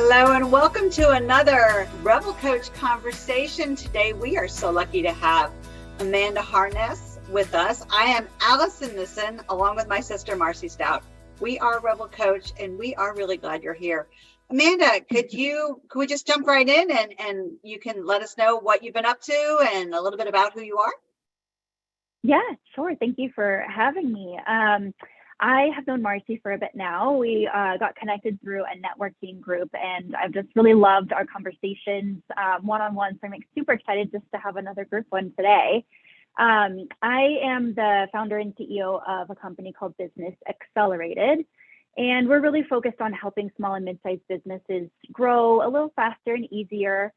Hello and welcome to another Revel Coach conversation. Today we are so lucky to have Amanda HarNess with us. I am Allison Nissen along with my sister Marcy Stout. We are Revel Coach and we are really glad you're here. Amanda, could we just jump right in and you can let us know what you've been up to and a little bit about who you are? Yeah, sure. Thank you for having me. I have known Marcy for a bit now. We got connected through a networking group, and I've just really loved our conversations one-on-one. So I'm super excited just to have another group one today. I am the founder and CEO of a company called Business Accelerated, and we're really focused on helping small and mid-sized businesses grow a little faster and easier.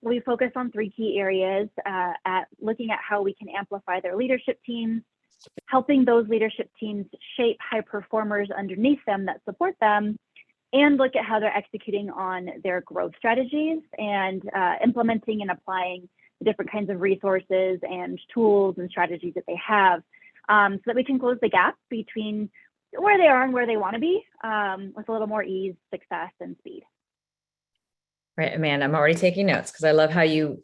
We focus on three key areas at looking at how we can amplify their leadership teams, helping those leadership teams shape high performers underneath them that support them, and look at how they're executing on their growth strategies and implementing and applying the different kinds of resources and tools and strategies that they have so that we can close the gap between where they are and where they want to be with a little more ease, success, and speed. Right, Amanda, I'm already taking notes because I love how you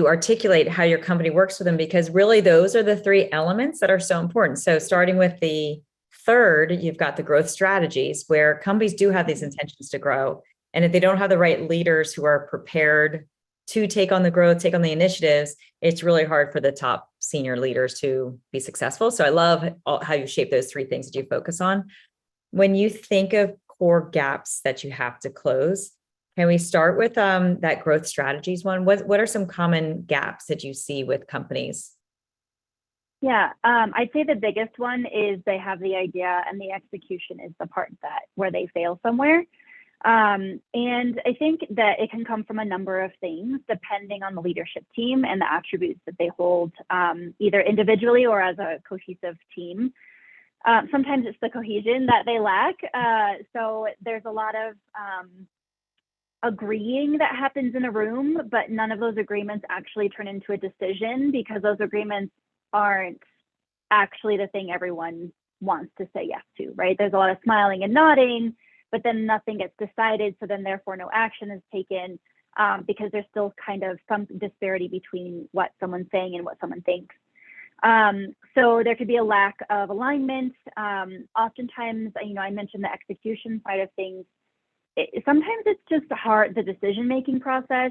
articulate how your company works with them, because really those are the three elements that are so important. So starting with the third, you've got the growth strategies where companies do have these intentions to grow. And if they don't have the right leaders who are prepared to take on the growth, take on the initiatives, it's really hard for the top senior leaders to be successful. So I love how you shape those three things that you focus on. When you think of core gaps that you have to close, can we start with that growth strategies one? What are some common gaps that you see with companies? Yeah, I'd say the biggest one is they have the idea and the execution is the part where they fail somewhere. And I think that it can come from a number of things depending on the leadership team and the attributes that they hold, either individually or as a cohesive team. Sometimes it's the cohesion that they lack. So there's a lot of agreeing that happens in a room, but none of those agreements actually turn into a decision because those agreements aren't actually the thing everyone wants to say yes to, right? There's a lot of smiling and nodding, but then nothing gets decided. So then therefore no action is taken because there's still kind of some disparity between what someone's saying and what someone thinks. So there could be a lack of alignment. Oftentimes, I mentioned the execution side of things. Sometimes it's just hard. The decision-making process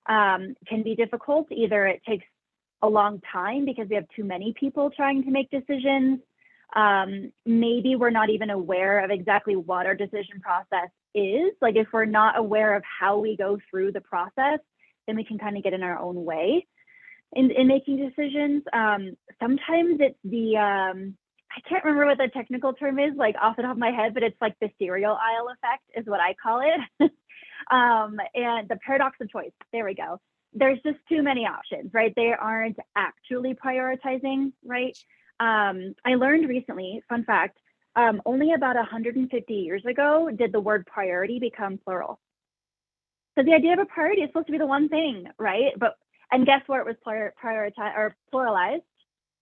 can be difficult. Either it takes a long time because we have too many people trying to make decisions. Maybe we're not even aware of exactly what our decision process is. Like if we're not aware of how we go through the process, then we can kind of get in our own way in making decisions. Sometimes it's the I can't remember what the technical term is, like off the top of my head, but it's like the cereal aisle effect is what I call it. And the paradox of choice, there we go. There's just too many options, right? They aren't actually prioritizing, right? I learned recently, fun fact, only about 150 years ago did the word priority become plural. So the idea of a priority is supposed to be the one thing, right? And guess where it was prioritized or pluralized?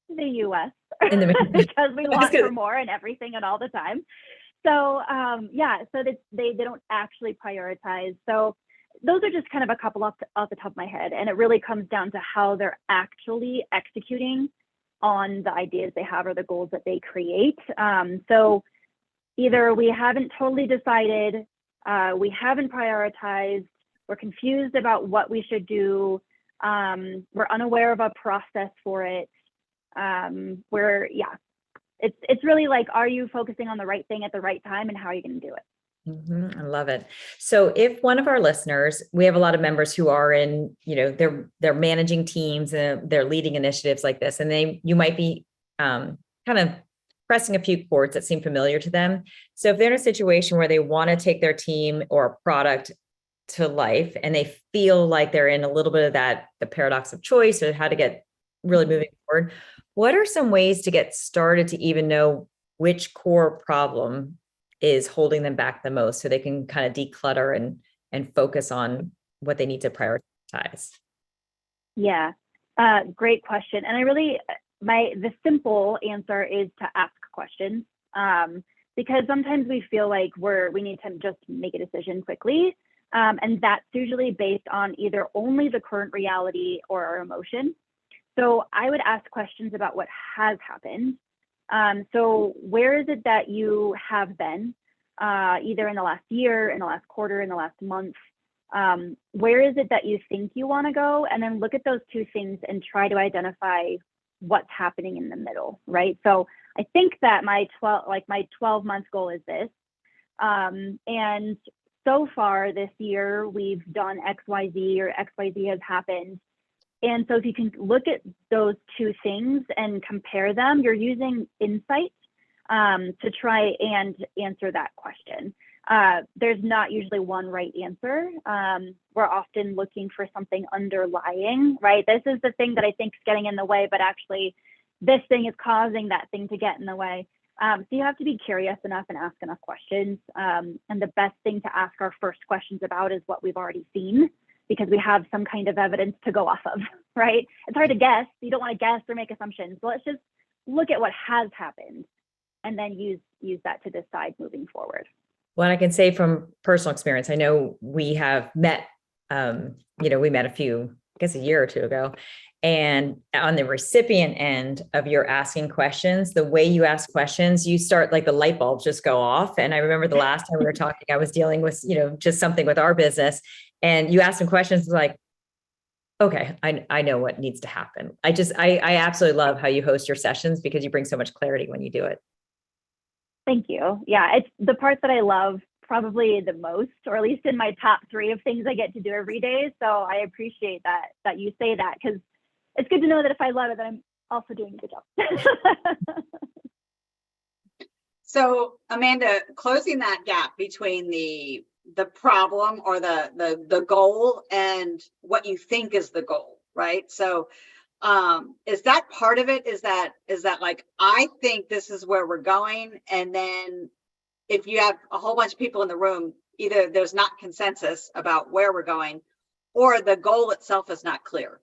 The U.S. because we want for more and everything and all the time. So so they don't actually prioritize. So those are just kind of a couple off the top of my head, and it really comes down to how they're actually executing on the ideas they have or the goals that they create. So either we haven't totally decided, we haven't prioritized, we're confused about what we should do, we're unaware of a process for it. It's really like, are you focusing on the right thing at the right time, and how are you going to do it? I love it. So if one of our listeners, we have a lot of members who are in, they're managing teams and they're leading initiatives like this, and you might be kind of pressing a few chords that seem familiar to them. So if they're in a situation where they want to take their team or a product to life and they feel like they're in a little bit of the paradox of choice or how to get really moving forward, what are some ways to get started to even know which core problem is holding them back the most so they can kind of declutter and focus on what they need to prioritize? Yeah, great question. And the simple answer is to ask questions. because sometimes we feel like we need to just make a decision quickly. And that's usually based on either only the current reality or our emotion. So I would ask questions about what has happened. So where is it that you have been, either in the last year, in the last quarter, in the last month? Where is it that you think you want to go? And then look at those two things and try to identify what's happening in the middle, right? So I think that my 12-month goal is this. And so far this year, we've done XYZ, or XYZ has happened. And so if you can look at those two things and compare them, you're using insight to try and answer that question. There's not usually one right answer. We're often looking for something underlying, right? This is the thing that I think is getting in the way, but actually this thing is causing that thing to get in the way. So you have to be curious enough and ask enough questions. And the best thing to ask our first questions about is what we've already seen, because we have some kind of evidence to go off of, right? It's hard to guess. You don't want to guess or make assumptions. So let's just look at what has happened and then use that to decide moving forward. Well, I can say from personal experience, I know we have met, we met a year or two ago. And on the recipient end of your asking questions, the way you ask questions, you start like the light bulbs just go off. And I remember the last time we were talking, I was dealing with, just something with our business, and you asked some questions like, okay, I know what needs to happen. I absolutely love how you host your sessions, because you bring so much clarity when you do it. Thank you. Yeah, it's the part that I love probably the most, or at least in my top 3 of things I get to do every day. So I appreciate that you say that, because it's good to know that if I love it, that I'm also doing a good job. So Amanda, closing that gap between the problem or the goal and what you think is the goal, right? So is that part of it? Is that like, I think this is where we're going, and then if you have a whole bunch of people in the room, either there's not consensus about where we're going, or the goal itself is not clear?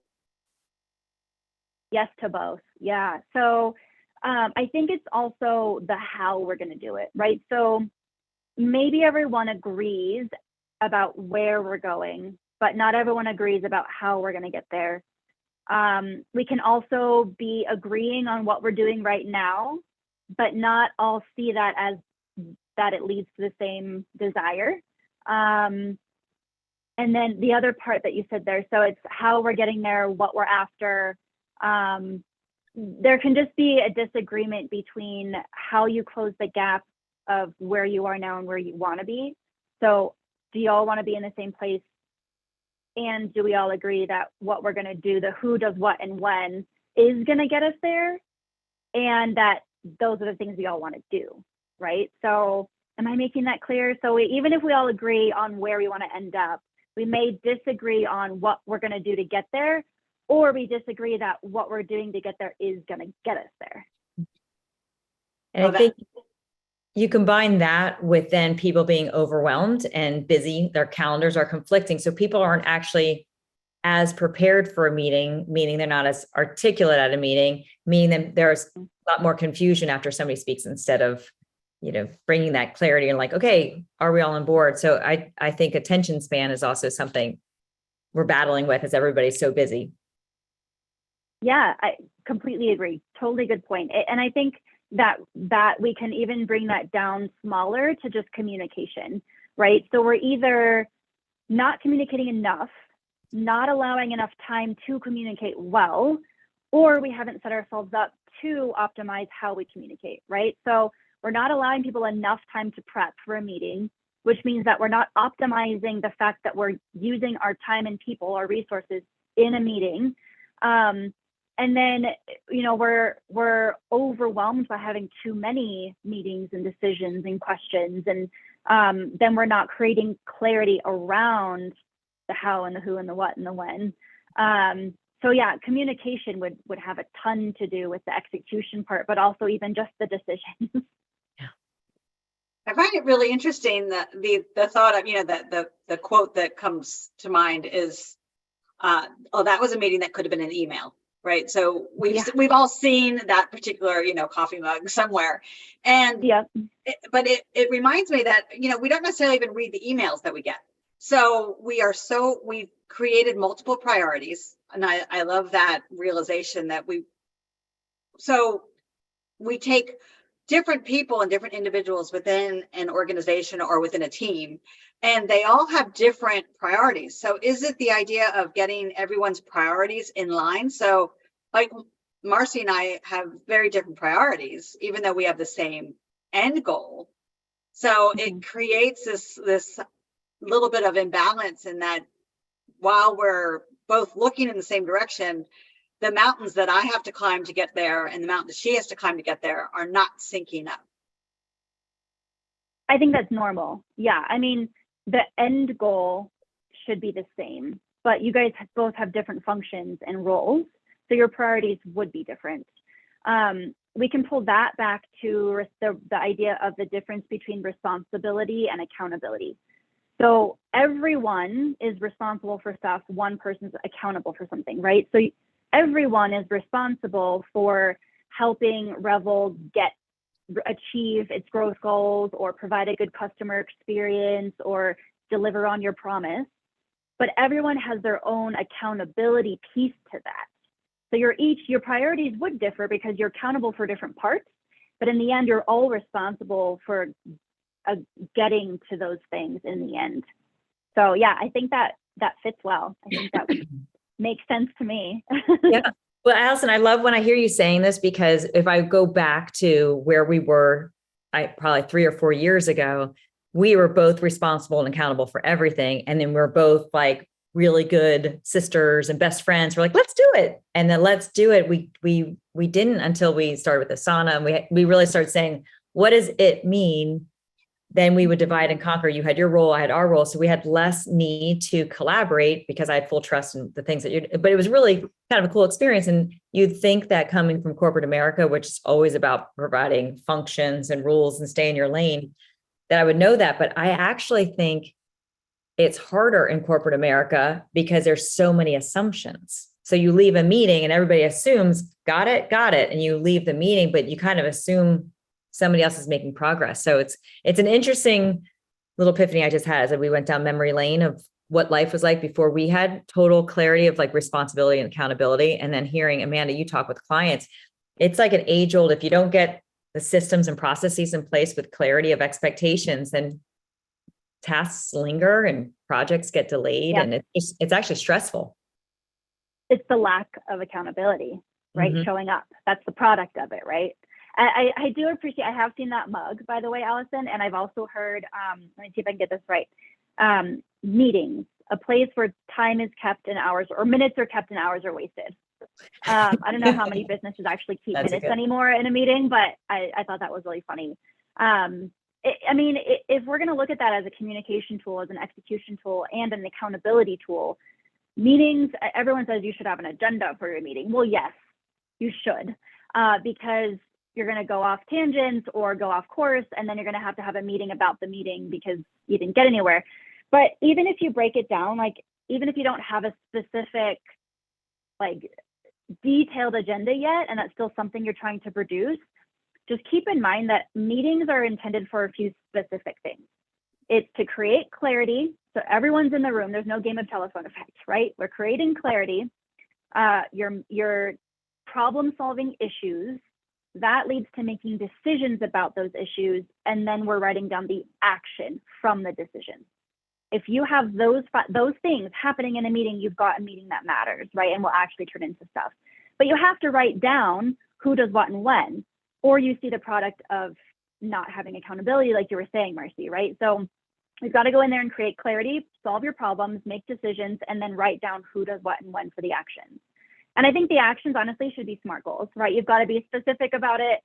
Yes to both. Yeah. So I think it's also the how we're going to do it, right? So maybe everyone agrees about where we're going, but not everyone agrees about how we're going to get there. We can also be agreeing on what we're doing right now, but not all see that as that it leads to the same desire. And then the other part that you said there, so it's how we're getting there, what we're after. There can just be a disagreement between how you close the gap of where you are now and where you want to be. So do you all want to be in the same place? And do we all agree that what we're going to do, the who, does, what, and when, is going to get us there? And that those are the things we all want to do, right? So am I making that clear? So even if we all agree on where we want to end up, we may disagree on what we're going to do to get there, or we disagree that what we're doing to get there is going to get us there. And I think you combine that with then people being overwhelmed and busy, their calendars are conflicting. So people aren't actually as prepared for a meeting, meaning they're not as articulate at a meeting, meaning that there's a lot more confusion after somebody speaks, instead of, bringing that clarity and like, okay, are we all on board? So I think attention span is also something we're battling with, as everybody's so busy. Yeah, I completely agree. Totally good point. And I think that we can even bring that down smaller to just communication, right? So we're either not communicating enough, not allowing enough time to communicate well, or we haven't set ourselves up to optimize how we communicate, right? So we're not allowing people enough time to prep for a meeting, which means that we're not optimizing the fact that we're using our time and people, our resources in a meeting. And then, we're overwhelmed by having too many meetings and decisions and questions. And then we're not creating clarity around the how and the who and the what and the when. So yeah, communication would have a ton to do with the execution part, but also even just the decisions. Yeah. I find it really interesting that the thought of, the quote that comes to mind is, that was a meeting that could have been an email. right? So we've Yeah. we've all seen that particular, coffee mug somewhere. And Yep. but it reminds me that, we don't necessarily even read the emails that we get. So we've created multiple priorities. And I love that realization that we take different people and different individuals within an organization or within a team, and they all have different priorities. So is it the idea of getting everyone's priorities in line? So like Marcy and I have very different priorities, even though we have the same end goal. So it creates this little bit of imbalance in that while we're both looking in the same direction, the mountains that I have to climb to get there and the mountains she has to climb to get there are not syncing up. I think that's normal. Yeah. I mean, the end goal should be the same, but you guys both have different functions and roles. So your priorities would be different. We can pull that back to the idea of the difference between responsibility and accountability. So everyone is responsible for stuff. One person's accountable for something, right? So everyone is responsible for helping Revel achieve its growth goals or provide a good customer experience or deliver on your promise. But everyone has their own accountability piece to that. So your priorities would differ because you're accountable for different parts, but in the end, you're all responsible for getting to those things in the end. So yeah, I think that fits well. I think that would make sense to me. Yeah. Well, Allison, I love when I hear you saying this, because if I go back to where we were, probably 3 or 4 years ago, we were both responsible and accountable for everything. And then we're both like really good sisters and best friends. We're like, let's do it. And then let's do it. We didn't until we started with Asana, and we really started saying, what does it mean? Then we would divide and conquer. You had your role, I had our role. So we had less need to collaborate because I had full trust in the things that but it was really kind of a cool experience. And you'd think that coming from corporate America, which is always about providing functions and rules and stay in your lane, that I would know that. But I actually think it's harder in corporate America because there's so many assumptions. So you leave a meeting and everybody assumes, got it. And you leave the meeting, but you kind of assume somebody else is making progress. So it's an interesting little epiphany I just had as we went down memory lane of what life was like before we had total clarity of like responsibility and accountability. And then hearing Amanda, you talk with clients, it's like an age old, if you don't get the systems and processes in place with clarity of expectations, then tasks linger and projects get delayed. Yep. And it's actually stressful. It's the lack of accountability, right? Mm-hmm. Showing up. That's the product of it, right? I do appreciate, I have seen that mug, by the way, Allison, and I've also heard, let me see if I can get this right, meetings, a place where time is kept in hours or minutes are kept and hours are wasted. I don't know how many businesses actually keep minutes anymore in a meeting, but I thought that was really funny. If we're going to look at that as a communication tool, as an execution tool, and an accountability tool, meetings, everyone says you should have an agenda for your meeting. Well, yes, you should, because you're going to go off tangents or go off course, and then you're going to have a meeting about the meeting because you didn't get anywhere. But even if you break it down, like even if you don't have a specific, like detailed agenda yet, and that's still something you're trying to produce, just keep in mind that meetings are intended for a few specific things. It's to create clarity. So everyone's in the room. There's no game of telephone effect, right? We're creating clarity. Your problem-solving issues, that leads to making decisions about those issues, and then we're writing down the action from the decision. If you have those things happening in a meeting, you've got a meeting that matters, right? And will actually turn into stuff. But you have to write down who does what and when, or you see the product of not having accountability, like you were saying, Marcy, right? So we've got to go in there and create clarity, solve your problems, make decisions, and then write down who does what and when for the actions. And I think the actions honestly should be SMART goals, right? You've got to be specific about it,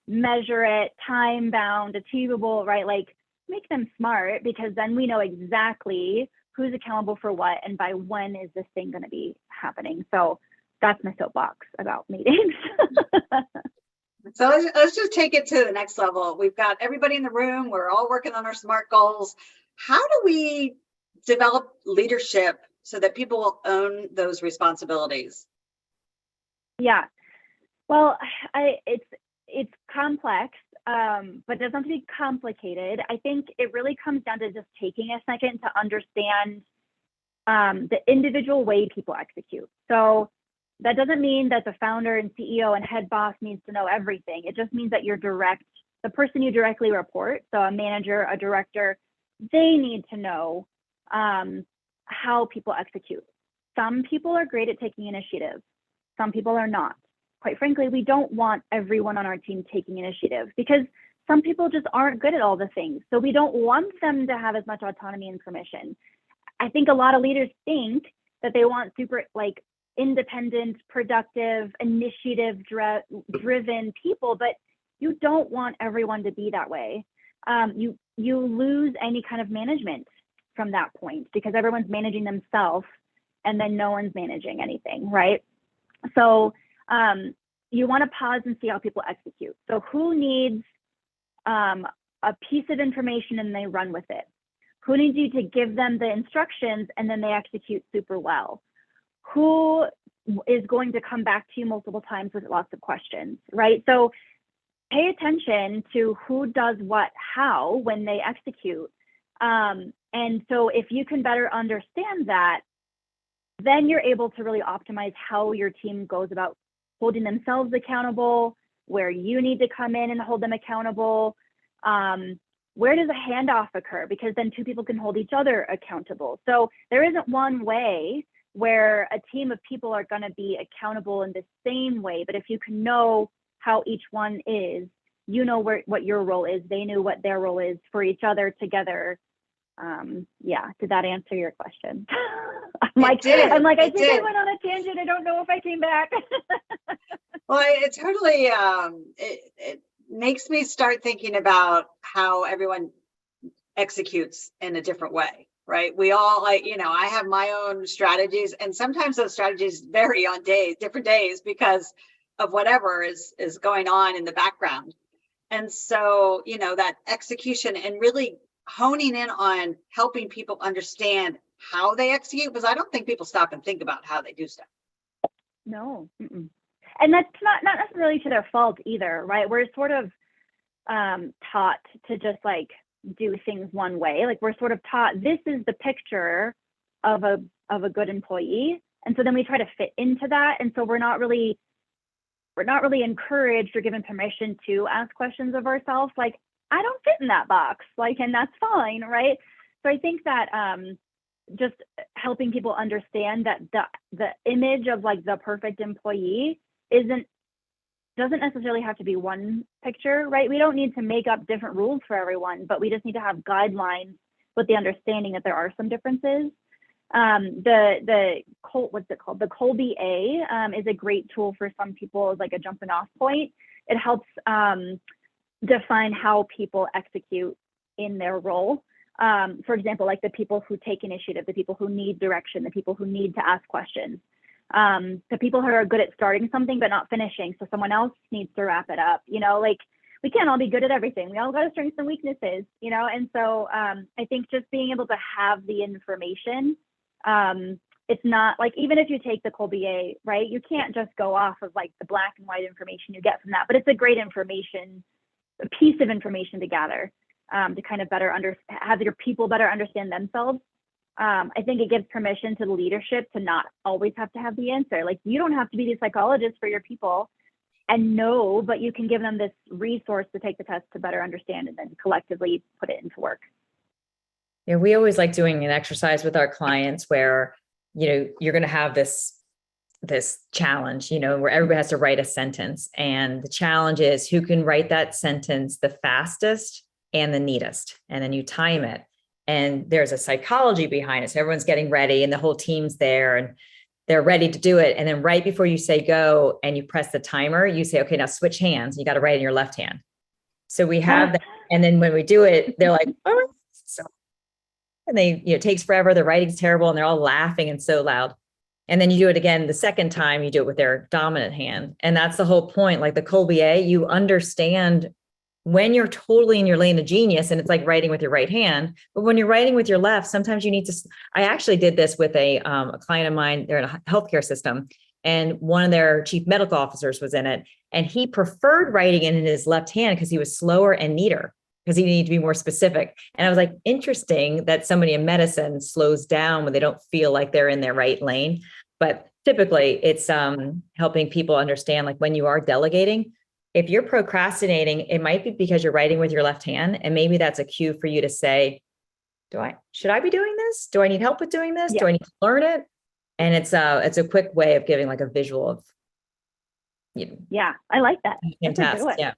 measure it, time bound, achievable, right? Like make them SMART, because then we know exactly who's accountable for what and by when is this thing going to be happening. So that's my soapbox about meetings. So let's just take it to the next level. We've got everybody in the room. We're all working on our SMART goals. How do we develop leadership so that people will own those responsibilities? Yeah. Well, it's complex, but it doesn't have to be complicated. I think it really comes down to just taking a second to understand the individual way people execute. So that doesn't mean that the founder and CEO and head boss needs to know everything. It just means that the person you directly report, so a manager, a director, they need to know how people execute. Some people are great at taking initiative. Some people are not. Quite frankly, we don't want everyone on our team taking initiative because some people just aren't good at all the things. So we don't want them to have as much autonomy and permission. I think a lot of leaders think that they want super like independent, productive, initiative driven people, but you don't want everyone to be that way. You lose any kind of management from that point because everyone's managing themselves and then no one's managing anything, right? So you want to pause and see how people execute. So who needs a piece of information and they run with it? Who needs you to give them the instructions and then they execute super well? Who is going to come back to you multiple times with lots of questions, right? So pay attention to who does what, how, when they execute. And so if you can better understand that, then you're able to really optimize how your team goes about holding themselves accountable, where you need to come in and hold them accountable. Where does a handoff occur? Because then two people can hold each other accountable. So there isn't one way where a team of people are going to be accountable in the same way. But if you can know how each one is, you know what your role is, they knew what their role is for each other together. Yeah, did that answer your question? I think I went on a tangent. I don't know if I came back. Well, it totally it makes me start thinking about how everyone executes in a different way, right? We all I have my own strategies, and sometimes those strategies vary on different days because of whatever is going on in the background. And so, that execution and really honing in on helping people understand how they execute, because I don't think people stop and think about how they do stuff. No. Mm-mm. And that's not necessarily to their fault either, right? We're sort of taught to just like do things one way. Like we're sort of taught this is the picture of a good employee. And so then we try to fit into that. And so we're not really encouraged or given permission to ask questions of ourselves. Like, I don't fit in that box, like, and that's fine, right? So I think that just helping people understand that the image of like the perfect employee doesn't necessarily have to be one picture, right? We don't need to make up different rules for everyone, but we just need to have guidelines with the understanding that there are some differences. What's it called? The Colby A is a great tool for some people as like a jumping off point. It helps define how people execute in their role. For example, like the people who take initiative, the people who need direction, the people who need to ask questions, the people who are good at starting something but not finishing, so someone else needs to wrap it up. Like we can't all be good at everything. We all got strengths and weaknesses, and so I think just being able to have the information, it's not like, even if you take the Colby A, right, you can't just go off of like the black and white information you get from that, but it's a great a piece of information to gather to kind of have your people better understand themselves. I think it gives permission to the leadership to not always have to have the answer. Like you don't have to be the psychologist for your people and know, but you can give them this resource to take the test to better understand and then collectively put it into work. Yeah, we always like doing an exercise with our clients where, you're going to have this challenge, where everybody has to write a sentence. And the challenge is who can write that sentence the fastest and the neatest. And then you time it. And there's a psychology behind it. So everyone's getting ready and the whole team's there and they're ready to do it. And then right before you say go and you press the timer, you say, okay, now switch hands. You got to write in your left hand. So we have that. And then when we do it, they're like, oh, so. And it takes forever. The writing's terrible and they're all laughing and so loud. And then you do it again. The second time you do it with their dominant hand. And that's the whole point. Like the Colby A, you understand when you're totally in your lane of genius and it's like writing with your right hand. But when you're writing with your left, sometimes you need to, I actually did this with a client of mine. They're in a healthcare system and one of their chief medical officers was in it. And he preferred writing it in his left hand because he was slower and neater, because he needed to be more specific. And I was like, interesting that somebody in medicine slows down when they don't feel like they're in their right lane. But typically it's helping people understand, like when you are delegating, if you're procrastinating, it might be because you're writing with your left hand. And maybe that's a cue for you to say, should I be doing this? Do I need help with doing this? Yeah. Do I need to learn it? And it's a quick way of giving like a visual of, yeah, I like that. Fantastic. Yeah.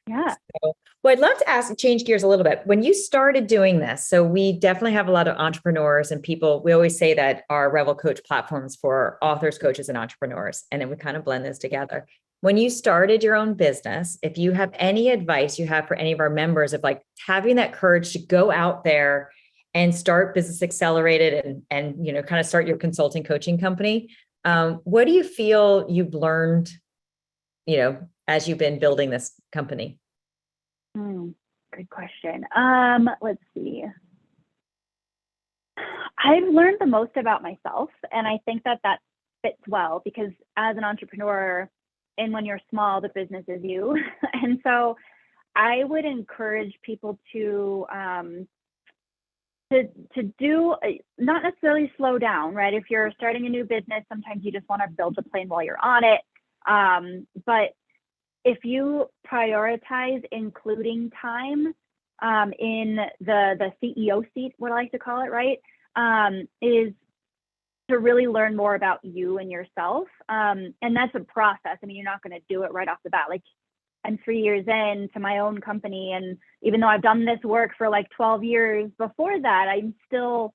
Yeah. So, well, I'd love to change gears a little bit. When you started doing this, so we definitely have a lot of entrepreneurs and people. We always say that our Revel Coach platforms for authors, coaches, and entrepreneurs, and then we kind of blend this together. When you started your own business, if you have any advice you have for any of our members of like having that courage to go out there and start Business Accelerated and kind of start your consulting coaching company, what do you feel you've learned, as you've been building this company? Good question. Let's see. I've learned the most about myself, and I think that fits well because as an entrepreneur, and when you're small, the business is you. And so I would encourage people to do, not necessarily slow down, right? If you're starting a new business, sometimes you just want to build the plane while you're on it. But if you prioritize including time in the CEO seat, what I like to call it, right, is to really learn more about you and yourself. And that's a process. I mean, you're not going to do it right off the bat. Like, I'm 3 years into my own company. And even though I've done this work for like 12 years before that, I'm still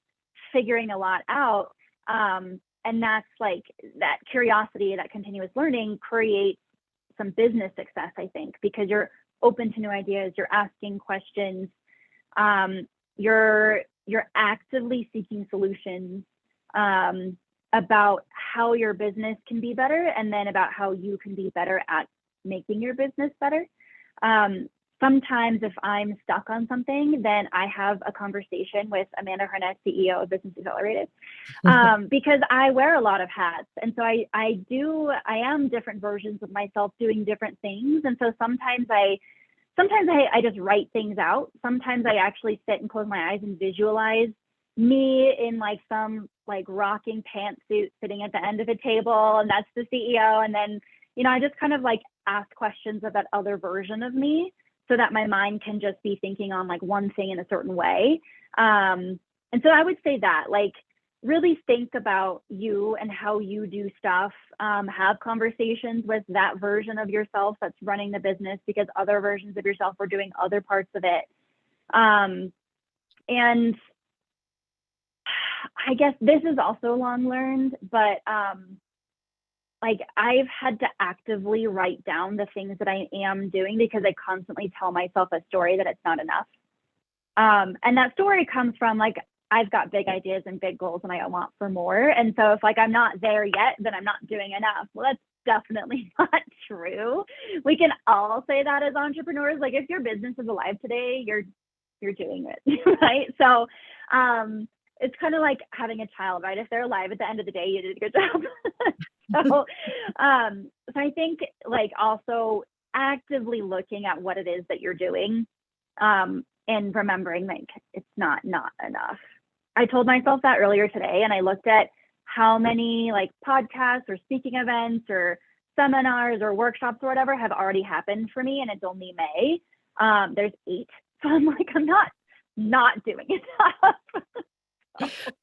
figuring a lot out. And that's like that curiosity, that continuous learning creates some business success, I think, because you're open to new ideas, you're asking questions, you're actively seeking solutions about how your business can be better, and then about how you can be better at making your business better. Sometimes if I'm stuck on something, then I have a conversation with Amanda HarNess, CEO of Business Accelerated, because I wear a lot of hats. And so I am different versions of myself doing different things. And so sometimes I just write things out. Sometimes I actually sit and close my eyes and visualize me in like some like rocking pantsuit sitting at the end of a table, and that's the CEO. And then, I just kind of like ask questions of that other version of me, so that my mind can just be thinking on like one thing in a certain way. And so I would say that, like, really think about you and how you do stuff. Have conversations with that version of yourself that's running the business, because other versions of yourself are doing other parts of it. And I guess this is also long learned, but like I've had to actively write down the things that I am doing, because I constantly tell myself a story that it's not enough. And that story comes from like, I've got big ideas and big goals and I want for more. And so if like I'm not there yet, then I'm not doing enough. Well, that's definitely not true. We can all say that as entrepreneurs. Like, if your business is alive today, you're doing it, right? So it's kind of like having a child, right? If they're alive at the end of the day, you did a good job. So I think like also actively looking at what it is that you're doing, and remembering like it's not enough. I told myself that earlier today, and I looked at how many like podcasts or speaking events or seminars or workshops or whatever have already happened for me, and it's only May. There's 8. So I'm like, I'm not doing enough.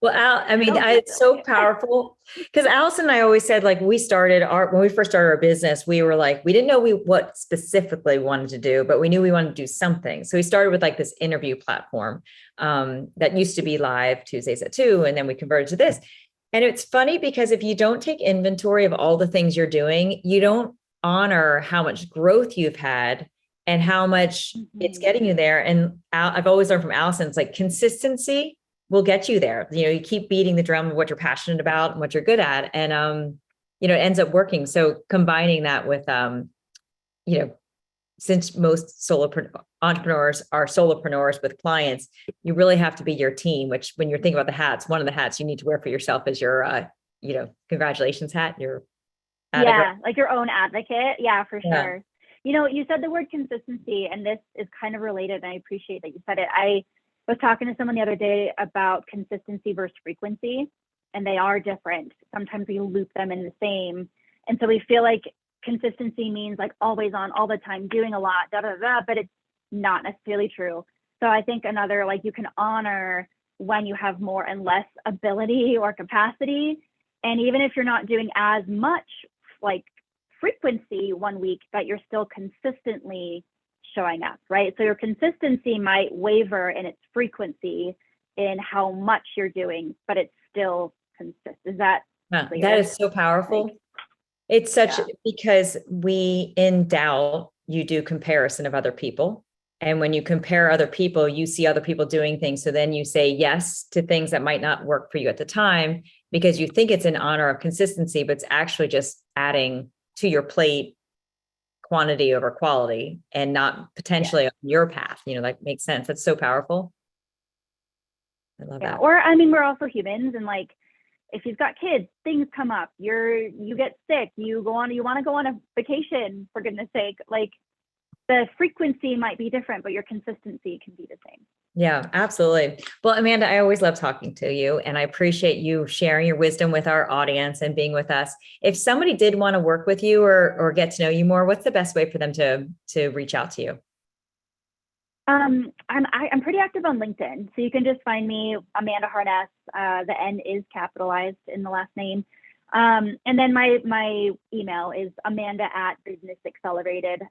Well, it's so powerful, because Allison and I always said, like, when we first started our business, we were like, we didn't know what specifically we wanted to do, but we knew we wanted to do something. So we started with like this interview platform that used to be live Tuesdays at 2, and then we converted to this. And it's funny because if you don't take inventory of all the things you're doing, you don't honor how much growth you've had and how much it's getting you there. And I've always learned from Allison, it's like consistency will get you there. You keep beating the drum of what you're passionate about and what you're good at. And, it ends up working. So combining that with, since most entrepreneurs are solopreneurs with clients, you really have to be your team, which when you're thinking about the hats, one of the hats you need to wear for yourself is your congratulations hat. Yeah, like your own advocate. Yeah, for Yeah. sure. You said the word consistency, and this is kind of related, and I appreciate that you said it. I was talking to someone the other day about consistency versus frequency, and they are different. Sometimes we loop them in the same. And so we feel like consistency means like always on, all the time, doing a lot, but it's not necessarily true. So I think another, like, you can honor when you have more and less ability or capacity. And even if you're not doing as much like frequency one week, but you're still consistently showing up, right? So your consistency might waver in its frequency in how much you're doing, but it's still consistent. Is that clear? That is so powerful. It's such, because in doubt, you do comparison of other people. And when you compare other people, you see other people doing things. So then you say yes to things that might not work for you at the time, because you think it's in honor of consistency, but it's actually just adding to your plate quantity over quality and not potentially on your path. That makes sense. That's so powerful. I love that. Or, I mean, we're also humans, and like, if you've got kids, things come up, you get sick, you want to go on a vacation, for goodness sake, like the frequency might be different, but your consistency can be the same. Yeah, absolutely. Well, Amanda, I always love talking to you, and I appreciate you sharing your wisdom with our audience and being with us. If somebody did want to work with you or get to know you more, what's the best way for them to reach out to you? I'm pretty active on LinkedIn, so you can just find me, Amanda HarNess. The N is capitalized in the last name. And then my email is Amanda@Business Accelerated.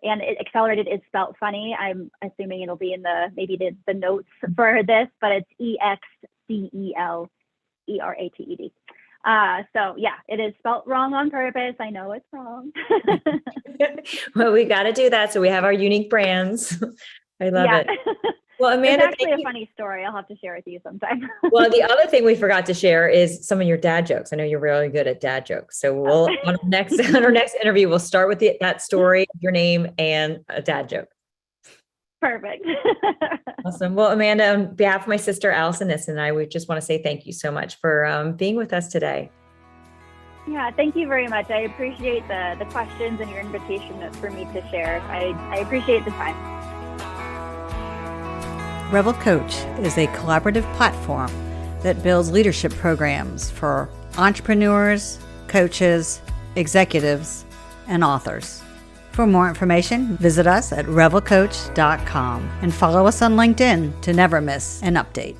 And Accelerated is spelled funny. I'm assuming it'll be in the notes for this, but it's EXCELERATED. So yeah, it is spelled wrong on purpose. I know it's wrong. Well, we got to do that. So we have our unique brands. I love it. Well, Amanda, it's actually a funny story. I'll have to share with you sometime. Well, the other thing we forgot to share is some of your dad jokes. I know you're really good at dad jokes. So on our next interview, we'll start with that story, your name, and a dad joke. Perfect. Awesome. Well, Amanda, on behalf of my sister, Allison Nissen, I would just want to say thank you so much for being with us today. Yeah, thank you very much. I appreciate the questions and your invitation for me to share. I appreciate the time. Revel Coach is a collaborative platform that builds leadership programs for entrepreneurs, coaches, executives, and authors. For more information, visit us at revelcoach.com and follow us on LinkedIn to never miss an update.